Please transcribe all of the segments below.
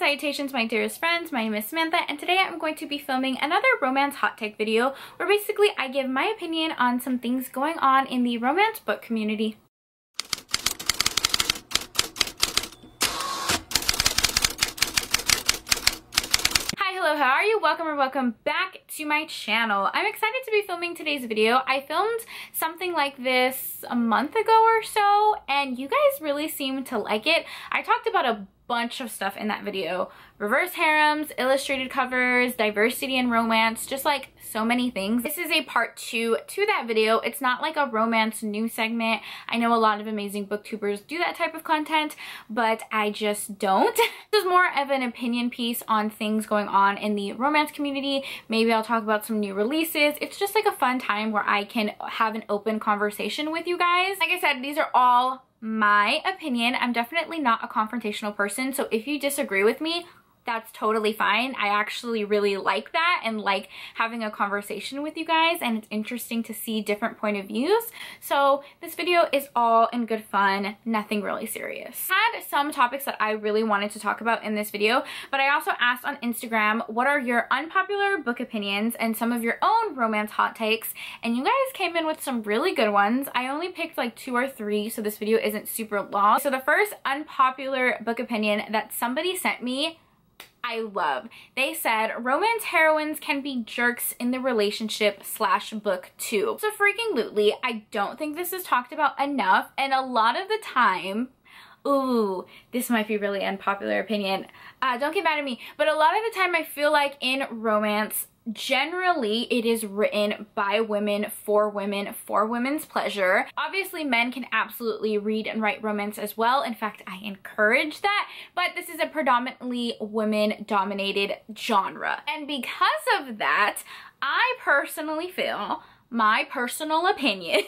salutations, my dearest friends. My name is Samantha, and today I'm going to be filming another romance hot take video where basically I give my opinion on some things going on in the romance book community. Hello, how are you? Welcome or welcome back to my channel. I'm excited to be filming today's video. I filmed something like this a month ago or so, and you guys really seem to like it. I talked about a bunch of stuff in that video. Reverse harems, illustrated covers, diversity in romance, just like so many things. This is a part 2 to that video. It's not like a romance news segment. I know a lot of amazing booktubers do that type of content, but I just don't. This is more of an opinion piece on things going on in the romance community. Maybe I'll talk about some new releases. It's just like a fun time where I can have an open conversation with you guys. Like I said, these are all my opinion. I'm definitely not a confrontational person, so if you disagree with me, that's totally fine. I actually really like that and like having a conversation with you guys, and it's interesting to see different point of views. So this video is all in good fun, nothing really serious. I had some topics that I really wanted to talk about in this video, but I also asked on Instagram, what are your unpopular book opinions and some of your own romance hot takes? And you guys came in with some really good ones. I only picked like 2 or 3, so this video isn't super long. So the first unpopular book opinion that somebody sent me, I love. They said, romance heroines can be jerks in the relationship / book too. So freaking lutely, I don't think this is talked about enough, and a lot of the time, ooh, this might be really unpopular opinion. Don't get mad at me, but a lot of the time I feel like in romance, generally it is written by women for women's pleasure. Obviously men can absolutely read and write romance as well. In fact, I encourage that, but this is a predominantly women dominated genre, and because of that, I personally feel, my personal opinion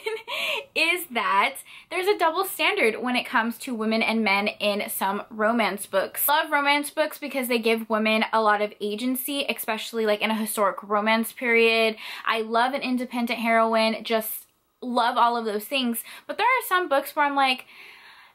is that there's a double standard when it comes to women and men in some romance books. I love romance books because they give women a lot of agency, especially like in a historic romance period. I love an independent heroine, just love all of those things. But there are some books where I'm like,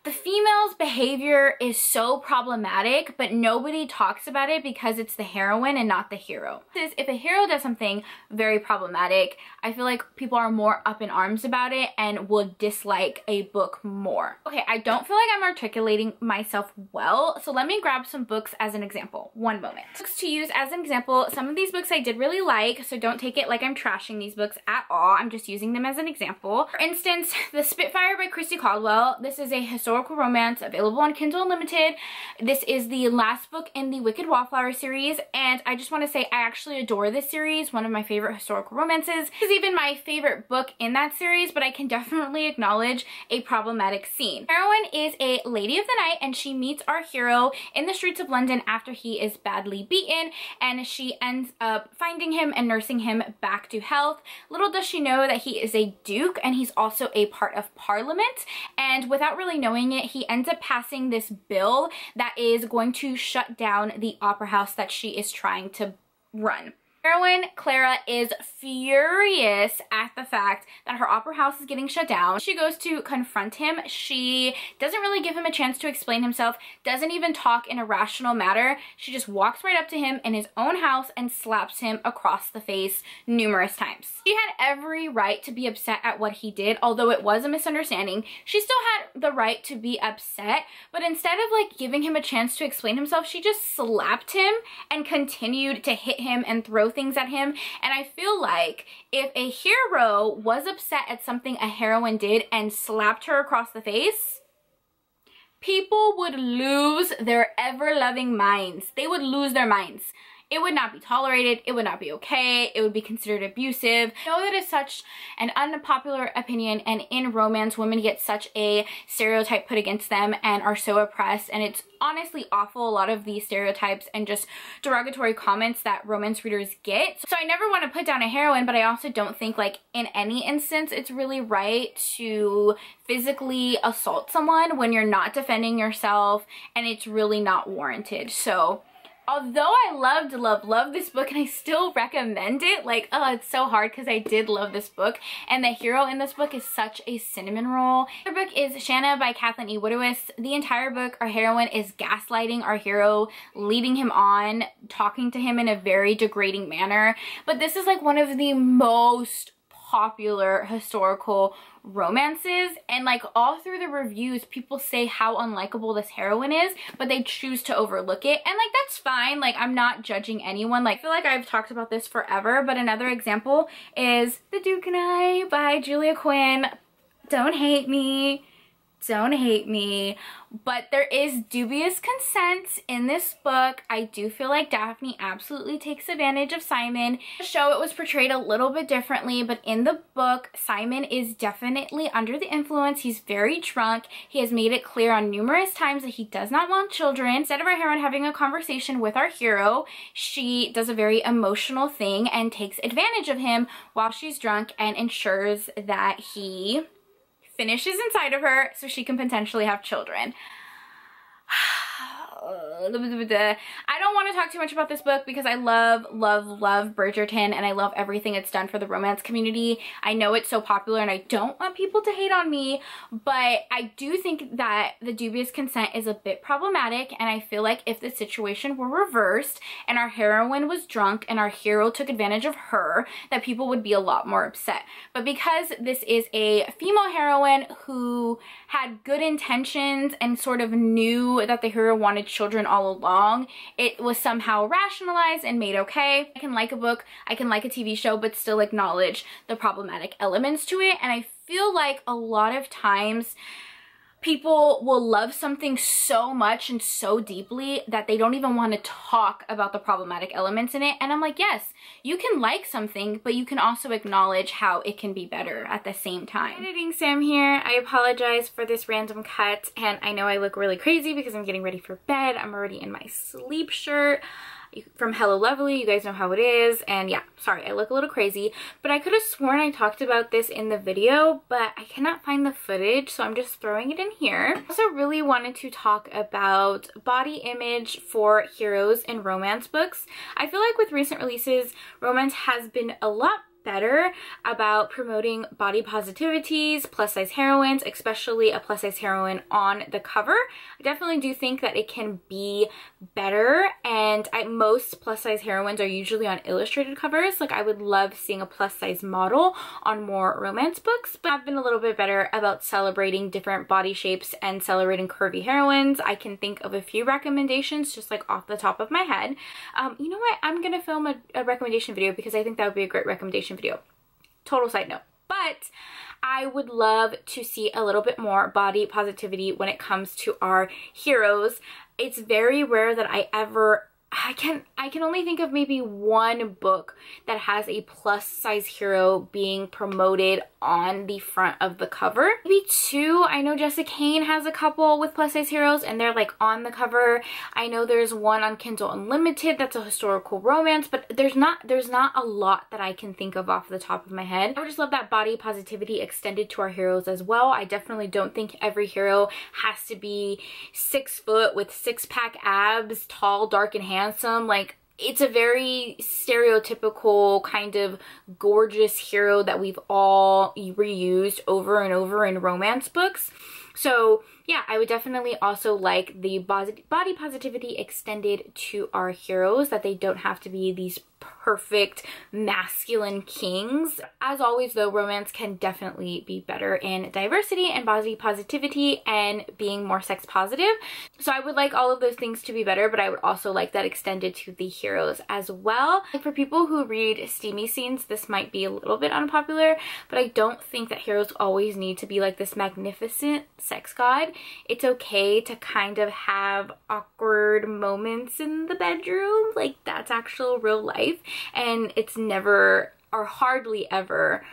the female's behavior is so problematic, but nobody talks about it because it's the heroine and not the hero. If a hero does something very problematic, I feel like people are more up in arms about it and will dislike a book more. Okay, I don't feel like I'm articulating myself well, so let me grab some books as an example. One moment. Books to use as an example, some of these books I did really like, so don't take it like I'm trashing these books at all. I'm just using them as an example. For instance, The Spitfire by Christy Caldwell. This is a historical romance available on Kindle Unlimited. This is the last book in the Wicked Wallflower series, and I just want to say I actually adore this series, one of my favorite historical romances. This is even my favorite book in that series, but I can definitely acknowledge a problematic scene. The heroine is a lady of the night, and she meets our hero in the streets of London after he is badly beaten, and she ends up finding him and nursing him back to health. Little does she know that he is a duke, and he's also a part of Parliament, and without really knowing it, he ends up passing this bill that is going to shut down the opera house that she is trying to run. Heroine Clara is furious at the fact that her opera house is getting shut down. She goes to confront him. She doesn't really give him a chance to explain himself, doesn't even talk in a rational manner. She just walks right up to him in his own house and slaps him across the face numerous times. She had every right to be upset at what he did, although it was a misunderstanding. She still had the right to be upset, but instead of like giving him a chance to explain himself, she just slapped him and continued to hit him and throw things at him. And I feel like if a hero was upset at something a heroine did and slapped her across the face, people would lose their ever-loving minds. They would lose their minds. It would not be tolerated, it would not be okay, it would be considered abusive. I know that is such an unpopular opinion, and in romance, women get such a stereotype put against them and are so oppressed, and it's honestly awful, a lot of these stereotypes and just derogatory comments that romance readers get. So I never want to put down a heroine, but I also don't think like in any instance it's really right to physically assault someone when you're not defending yourself and it's really not warranted. So Although I loved this book and I still recommend it, like, oh, it's so hard because I did love this book, and the hero in this book is such a cinnamon roll. The book is Shanna by Kathleen E. Woodiwiss. The entire book, our heroine is gaslighting our hero, leading him on, talking to him in a very degrading manner. But this is like one of the most popular historical romances, and like all through the reviews people say how unlikable this heroine is, but they choose to overlook it, and like that's fine. Like, I'm not judging anyone. Like, I feel like I've talked about this forever, but another example is The Duke and I by Julia Quinn. Don't hate me. Don't hate me, but there is dubious consent in this book. I do feel like Daphne absolutely takes advantage of Simon. The show, it was portrayed a little bit differently, but in the book, Simon is definitely under the influence. He's very drunk. He has made it clear on numerous times that he does not want children. Instead of our heroine having a conversation with our hero, she does a very emotional thing and takes advantage of him while she's drunk and ensures that he finishes inside of her so she can potentially have children. I don't want to talk too much about this book because I love Bridgerton, and I love everything it's done for the romance community. I know it's so popular and I don't want people to hate on me, but I do think that the dubious consent is a bit problematic, and I feel like if the situation were reversed and our heroine was drunk and our hero took advantage of her, that people would be a lot more upset. But because this is a female heroine who had good intentions and sort of knew that the hero wanted children all along, it was somehow rationalized and made okay. I can like a book, I can like a TV show, but still acknowledge the problematic elements to it. And I feel like a lot of times people will love something so much and so deeply that they don't even want to talk about the problematic elements in it. And I'm like, yes, you can like something, but you can also acknowledge how it can be better at the same time. Editing Sam here. I apologize for this random cut, and I know I look really crazy because I'm getting ready for bed. I'm already in my sleep shirt from Hello Lovely. You guys know how it is, and yeah, sorry, I look a little crazy, but I could have sworn I talked about this in the video, but I cannot find the footage, so I'm just throwing it in here. I also really wanted to talk about body image for heroes in romance books. I feel like with recent releases, romance has been a lot better about promoting body positivities, plus size heroines, especially a plus size heroine on the cover. I definitely do think that it can be better, and most plus size heroines are usually on illustrated covers. Like, I would love seeing a plus size model on more romance books, but I've been a little bit better about celebrating different body shapes and celebrating curvy heroines. I can think of a few recommendations just like off the top of my head. You know what? I'm gonna film a recommendation video because I think that would be a great recommendation video. Total side note. But I would love to see a little bit more body positivity when it comes to our heroes. It's very rare that I can only think of maybe one book that has a plus size hero being promoted on the front of the cover. Maybe two. I know Jessica Kane has a couple with plus size heroes and they're like on the cover. I know there's one on Kindle Unlimited that's a historical romance, but there's not a lot that I can think of off the top of my head. I would just love that body positivity extended to our heroes as well. I definitely don't think every hero has to be 6 foot with 6-pack abs, tall, dark, and handsome. Like, it's a very stereotypical kind of gorgeous hero that we've all reused over and over in romance books. So yeah, I would definitely also like the body positivity extended to our heroes, that they don't have to be these perfect masculine kings. As always though, romance can definitely be better in diversity and body positivity and being more sex positive. So I would like all of those things to be better, but I would also like that extended to the heroes as well. Like, for people who read steamy scenes, this might be a little bit unpopular, but I don't think that heroes always need to be like this magnificent sex god. It's okay to kind of have awkward moments in the bedroom. Like, that's actual real life, and it's never or hardly ever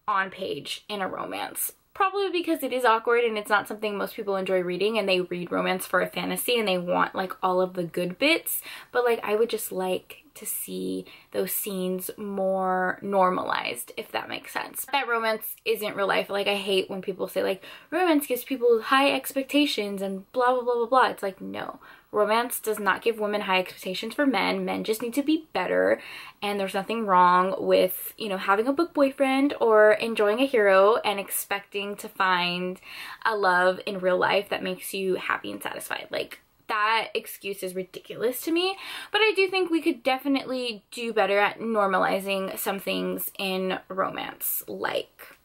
on page in a romance. Probably because it is awkward and it's not something most people enjoy reading, and they read romance for a fantasy and they want like all of the good bits. But like, I would just like to see those scenes more normalized, if that makes sense. That romance isn't real life. Like, I hate when people say like romance gives people high expectations and blah blah blah blah blah. It's like, no, romance does not give women high expectations for men. Men just need to be better, and there's nothing wrong with, you know, having a book boyfriend or enjoying a hero and expecting to find a love in real life that makes you happy and satisfied. Like, that excuse is ridiculous to me, but I do think we could definitely do better at normalizing some things in romance, like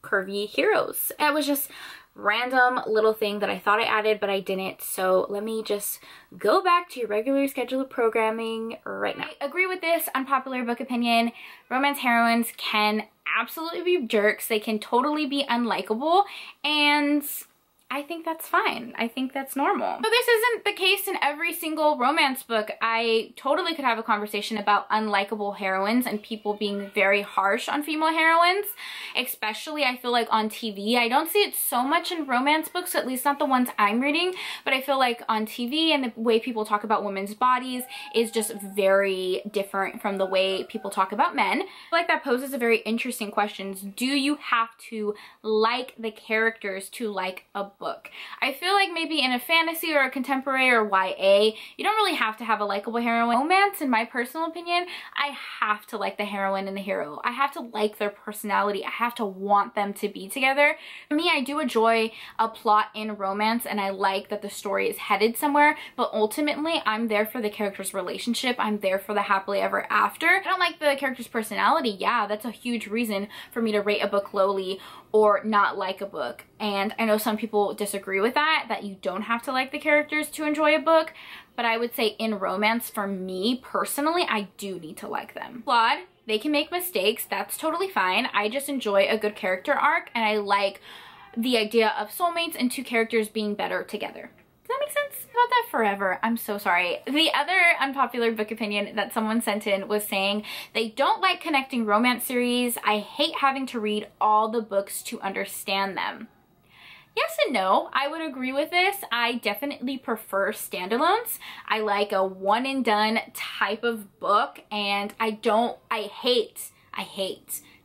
curvy heroes. That was just random little thing that I thought I added, but I didn't, so let me just go back to your regular schedule of programming right now. I agree with this unpopular book opinion. Romance heroines can absolutely be jerks. They can totally be unlikable, and I think that's fine. I think that's normal. But this isn't the case in every single romance book. I totally could have a conversation about unlikable heroines and people being very harsh on female heroines, especially I feel like on TV. I don't see it so much in romance books, at least not the ones I'm reading, but I feel like on TV and the way people talk about women's bodies is just very different from the way people talk about men. I feel like that poses a very interesting question. Do you have to like the characters to like a book? I feel like maybe in a fantasy or a contemporary or YA, you don't really have to have a likable heroine. Romance, in my personal opinion, I have to like the heroine and the hero. I have to like their personality. I have to want them to be together. For me, I do enjoy a plot in romance, and I like that the story is headed somewhere, but ultimately, I'm there for the character's relationship. I'm there for the happily ever after. I don't like the character's personality. Yeah, that's a huge reason for me to rate a book lowly or not like a book. And I know some people disagree with that you don't have to like the characters to enjoy a book, but I would say in romance, for me personally, I do need to like them. Flawed, they can make mistakes, that's totally fine. I just enjoy a good character arc, and I like the idea of soulmates and two characters being better together. Does that make sense? About that forever. I'm so sorry. The other unpopular book opinion that someone sent in was saying they don't like connecting romance series. I hate having to read all the books to understand them. Yes and no. I would agree with this. I definitely prefer standalones. I like a one and done type of book, and I hate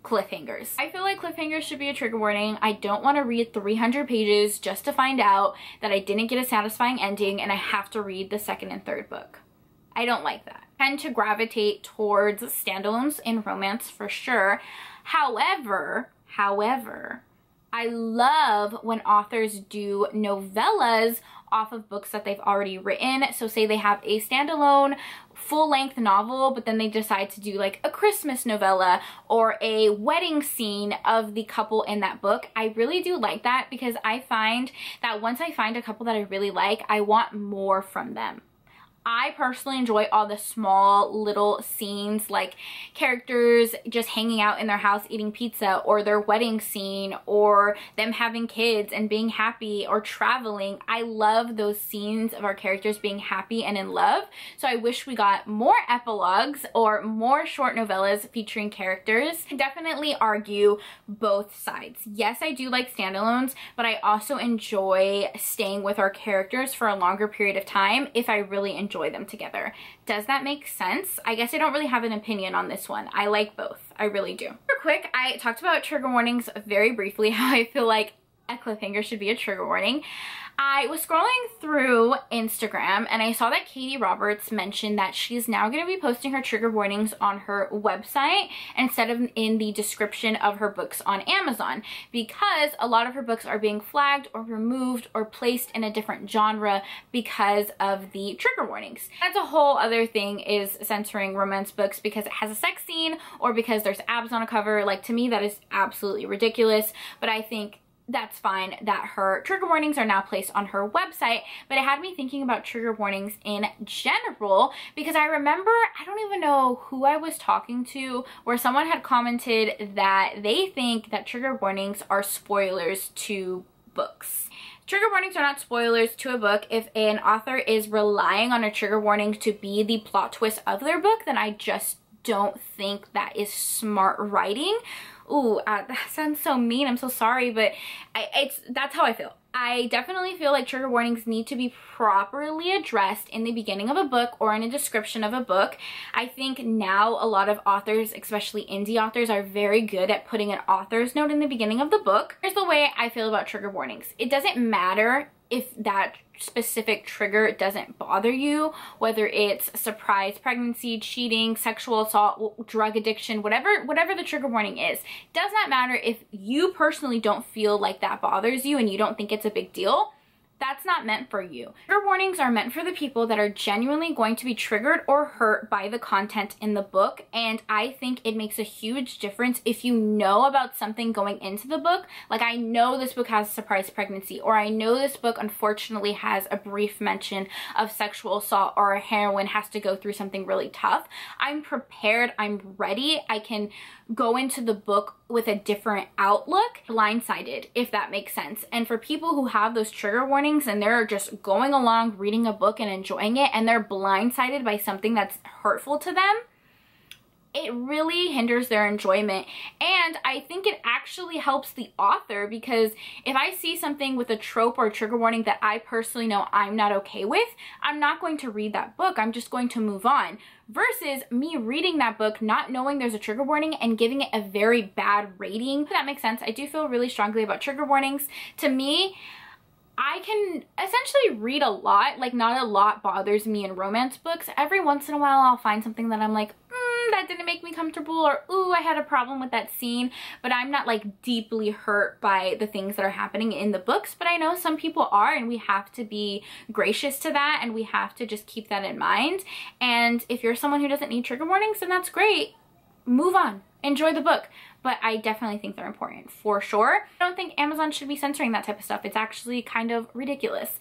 cliffhangers. I feel like cliffhangers should be a trigger warning. I don't want to read 300 pages just to find out that I didn't get a satisfying ending and I have to read the second and third book. I don't like that. I tend to gravitate towards standalones in romance for sure. However, I love when authors do novellas off of books that they've already written. So say they have a standalone full-length novel, but then they decide to do like a Christmas novella or a wedding scene of the couple in that book. I really do like that, because I find that once I find a couple that I really like, I want more from them. I personally enjoy all the small little scenes, like characters just hanging out in their house eating pizza, or their wedding scene, or them having kids and being happy, or traveling. I love those scenes of our characters being happy and in love. So I wish we got more epilogues or more short novellas featuring characters. I definitely argue both sides. Yes, I do like standalones, but I also enjoy staying with our characters for a longer period of time if I really enjoy them together. Does that make sense? I guess I don't really have an opinion on this one. I like both. I really do. Real quick, I talked about trigger warnings very briefly, how I feel like a cliffhanger should be a trigger warning. I was scrolling through Instagram and I saw that Katie Roberts mentioned that she's now going to be posting her trigger warnings on her website instead of in the description of her books on Amazon, because a lot of her books are being flagged or removed or placed in a different genre because of the trigger warnings. That's a whole other thing, is censoring romance books because it has a sex scene or because there's abs on a cover. Like, to me, that is absolutely ridiculous, but I think that's fine that her trigger warnings are now placed on her website. But it had me thinking about trigger warnings in general, because I remember, I don't even know who I was talking to, where someone had commented that they think that trigger warnings are spoilers to books. Trigger warnings are not spoilers to a book. If an author is relying on a trigger warning to be the plot twist of their book, then I just don't think that is smart writing. Ooh, that sounds so mean. I'm so sorry, but that's how I feel. I definitely feel like trigger warnings need to be properly addressed in the beginning of a book or in a description of a book. I think now a lot of authors, especially indie authors, are very good at putting an author's note in the beginning of the book. Here's the way I feel about trigger warnings. It doesn't matter if that specific trigger doesn't bother you, whether it's surprise pregnancy, cheating, sexual assault, drug addiction, whatever the trigger warning is. Does not matter if you personally don't feel like that bothers you and you don't think it's a big deal. That's not meant for you. Trigger warnings are meant for the people that are genuinely going to be triggered or hurt by the content in the book, and I think it makes a huge difference if you know about something going into the book. Like, I know this book has a surprise pregnancy, or I know this book unfortunately has a brief mention of sexual assault, or a heroine has to go through something really tough. I'm prepared, I'm ready, I can go into the book with a different outlook, blindsided, if that makes sense. And for people who have those trigger warnings and they're just going along reading a book and enjoying it, and they're blindsided by something that's hurtful to them, it really hinders their enjoyment. And I think it actually helps the author, because if I see something with a trope or a trigger warning that I personally know I'm not okay with, I'm not going to read that book. I'm just going to move on. Versus me reading that book, not knowing there's a trigger warning and giving it a very bad rating. If that makes sense. I do feel really strongly about trigger warnings. To me, I can essentially read a lot. Like, not a lot bothers me in romance books. Every once in a while I'll find something that I'm like, that didn't make me comfortable, or ooh, I had a problem with that scene, but I'm not like deeply hurt by the things that are happening in the books. But I know some people are, and we have to be gracious to that, and we have to just keep that in mind. And if you're someone who doesn't need trigger warnings, then that's great. Move on. Enjoy the book. But I definitely think they're important, for sure. I don't think Amazon should be censoring that type of stuff. It's actually kind of ridiculous.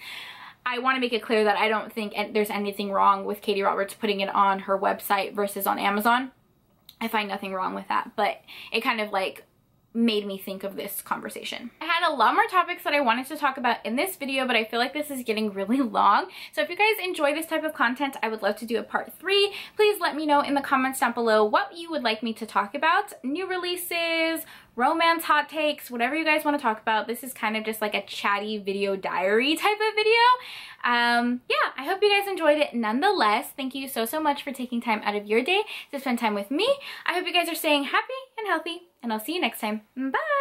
I want to make it clear that I don't think there's anything wrong with Katie Roberts putting it on her website versus on Amazon. I find nothing wrong with that, but it kind of like made me think of this conversation. I had a lot more topics that I wanted to talk about in this video, but I feel like this is getting really long. So if you guys enjoy this type of content, I would love to do a part 3. Please let me know in the comments down below what you would like me to talk about. New releases, romance hot takes, whatever you guys want to talk about. This is kind of just like a chatty video diary type of video. Yeah, I hope you guys enjoyed it nonetheless. Thank you so much for taking time out of your day to spend time with me. I hope you guys are staying happy and healthy, and I'll see you next time. Bye!